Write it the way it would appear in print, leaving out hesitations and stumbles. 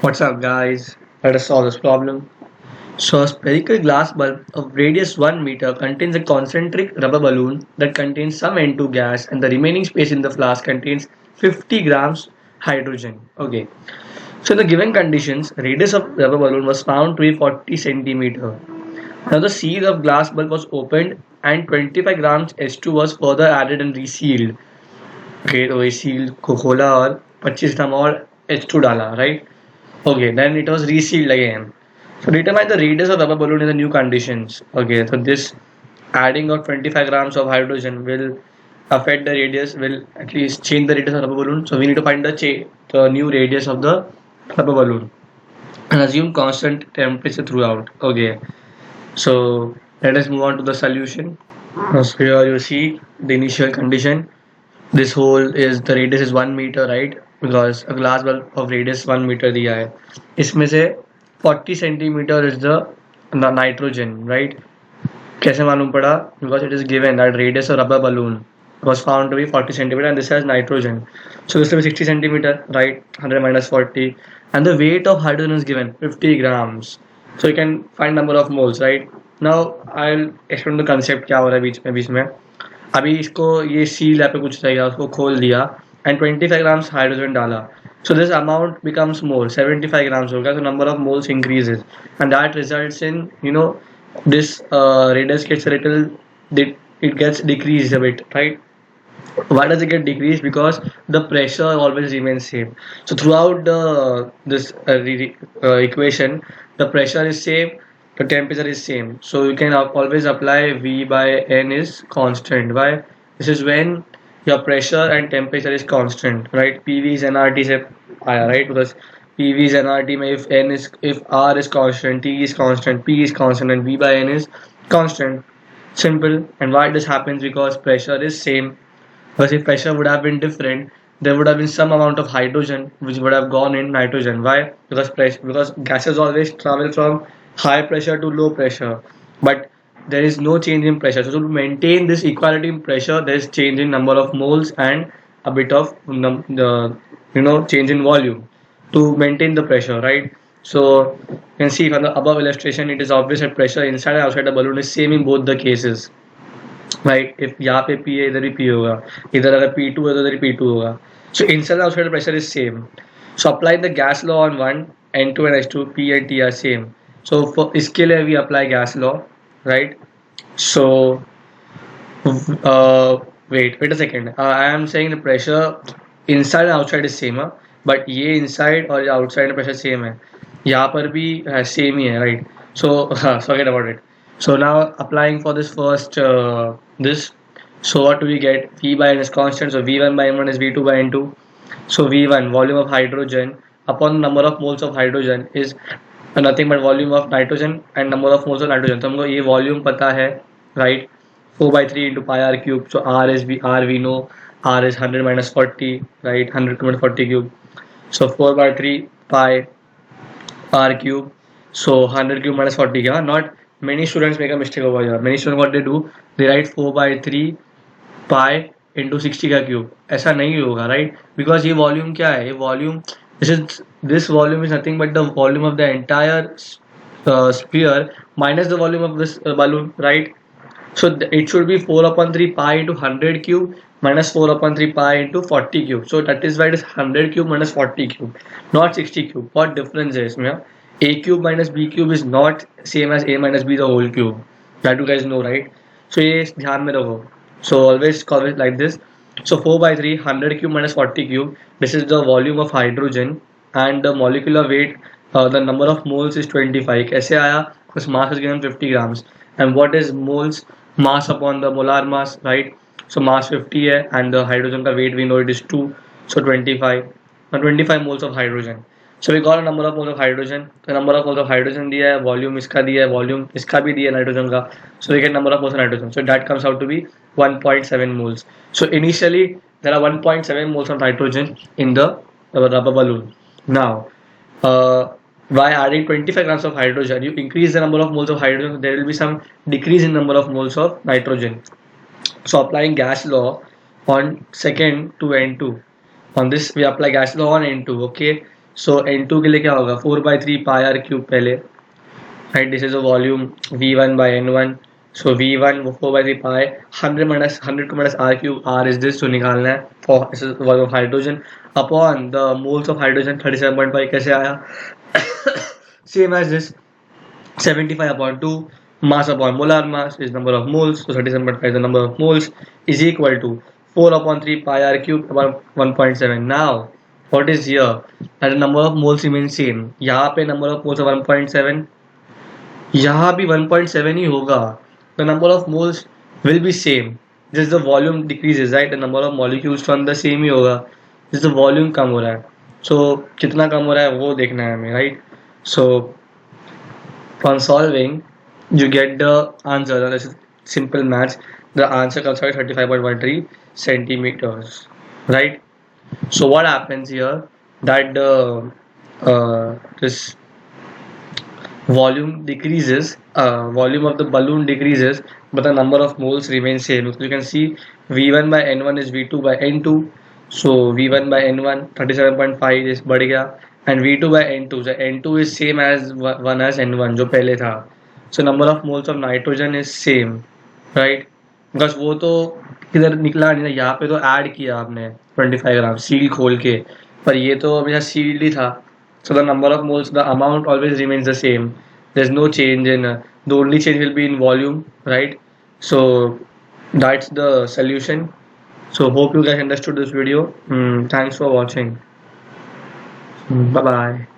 What's up, guys? Let us solve this problem. So, a spherical glass bulb of radius 1 meter contains a concentric rubber balloon that contains some N2 gas, and the remaining space in the flask contains 50 grams hydrogen. Okay. So, in the given conditions, radius of rubber balloon was found to be 40 centimeter. Now, the seal of glass bulb was opened, and 25 grams H2 was further added and resealed. Okay, तो ये seal को खोला और 25 ग्राम और H2 डाला, right? Okay, then it was resealed again. So determine the radius of rubber balloon in the new conditions. Okay, so this adding of 25 grams of hydrogen will affect the radius, will at least change the radius of rubber balloon. So we need to find the new radius of the rubber balloon and assume constant temperature throughout. Okay, so let us move on to the solution. So here you see the initial condition. This hole is the radius is 1 meter, right? Because a glass bulb of radius 1 meter दिया है. इसमें से 40 centimeter is the nitrogen, right? कैसे मालूम पड़ा? Because it is given that radius of rubber balloon was found to be 40 centimeter and this has nitrogen. So this will be 60 centimeter, right? 100 minus 40. And the weight of hydrogen is given 50 grams. So you can find number of moles, right? Now I'll explain the concept क्या हो रहा है बीच में. अभी इसको ये seal यहाँ पे कुछ रहेगा उसको खोल दिया एंड 25 ग्राम्स हाइड्रोजन डाला so this amount becomes more 75 grams हो गया तो number of moles increases and that results in this radius gets little it gets decreased a bit, right? Why does it get decreased? Because the pressure always remains same. So throughout this equation, the pressure is same, the temperature is same. So you can always apply V by N is constant. Why? This is when your pressure and temperature is constant, right? PV is nRT से आया, right? Because PV is nRT में if R is constant, T is constant, P is constant, and V by N is constant. Simple. And why this happens? Because pressure is same. Because if pressure would have been different, there would have been some amount of hydrogen which would have gone in nitrogen. Why? Because gases always travel from high pressure to low pressure, but there is no change in pressure. So to maintain this equality in pressure, there is change in number of moles and a bit of change in volume to maintain the pressure, right? So you can see from the above illustration, it is obvious that pressure inside and outside the balloon is same in both the cases. Right, if यहाँ पे P है इधर भी P होगा, इधर अगर P2 है तो इधर P2 होगा. So inside and outside the pressure is same. So apply the gas law on one, N2 and H2, P and T are same. So for इसके लिए we apply gas law, right? So wait a second. I am saying the pressure inside and outside is same, but ये inside और outside pressure same है. यहाँ पर भी same ही है, right? So forget about it. So now applying for this first this, so what do we get? V by N is constant, so V1 by M1 is V2 by N2. So V1 volume of hydrogen upon number of moles of hydrogen is nothing but volume of nitrogen and number of moles of nitrogen. तो हमको ये volume पता है, right? 4 by 3 into pi r cube. So R we know R is 100 minus 40, right? 100 minus 40 cube. So 4 by 3 pi r cube. So 100 cube minus 40 क्या? Not many students make a mistake over here. Many students what they do, they write 4 by 3 pi into 60 का cube. ऐसा नहीं होगा, right? Because ये volume क्या है? ये volume, this volume is nothing but the volume of the entire sphere minus the volume of this balloon, right? So it should be 4 upon 3 pi into 100 cube minus 4 upon 3 pi into 40 cube. So that is why it is 100 cube minus 40 cube, not 60 cube. What difference is इसमें? A cube minus B cube is not same as A minus B the whole cube. That you guys know, right? So ये ध्यान में रखो. So always call it like this. So 4 by 3, 100 cube minus 40 cube. This is the volume of hydrogen and the molecular weight. The number of moles is 25. कैसे आया? Because mass is given 50 grams. And what is moles? Mass upon the molar mass, right? So mass 50 है and the hydrogen का weight we know it is 2. So 25. Now 25 moles of hydrogen. So we got a number of moles of hydrogen. The number of moles of hydrogen दिया है, volume इसका दिया है, volume इसका भी दिया है nitrogen का. So we get number of moles of nitrogen. So that comes out to be 1.7 moles. So initially there are 1.7 moles of nitrogen in the rubber balloon. Now by adding 25 grams of hydrogen, you increase the number of moles of hydrogen. There will be some decrease in number of moles of nitrogen. So applying gas law on second to N2. On this we apply gas law on N2. Okay. So N2 के लिए क्या होगा 4/3 pi r cube पहले, right? This is a volume V1 by N1. So V1 वो 4/3 pi 100 minus R cube, R is this, so निकालना है for this is volume of hydrogen upon the moles of hydrogen 37.5 कैसे आया same as this 75 upon 2 mass upon molar mass is number of moles, so 37.5 is the number of moles is equal to 4 upon 3 pi r cube upon 1.7. Now what is here, and the number of moles remains same. यहाँ पे number of moles of 1.7, यहाँ भी 1.7 ही होगा. The number of moles will be same, just the volume decreases, right? The number of molecules from the same ही होगा, just the volume कम हो रहा है. So कितना कम हो रहा है वो देखना है हमें, right? So on solving you get the answer. This is simple maths. The answer comes out 35.13 centimeters, right? So what happens here, that this volume decreases, volume of the balloon decreases, but the number of moles remains same. So you can see V1 by N1 is V2 by N2. So V1 by N1 37.5 is बढ़ गया, and V2 by N2, so N2 is same as 1 as N1 जो पहले था. So number of moles of nitrogen is same, right? Because वो तो किधर निकला नहीं ना, यहाँ पे तो ऐड किया आपने 25 ग्राम सील खोल के, पर ये तो हमेशा सील्ड ही था. So the number of moles, the amount always remains the same. There's no change in, the only change will be in volume, right? So that's the solution. So hope you guys understood this video. Thanks for watching. Bye bye.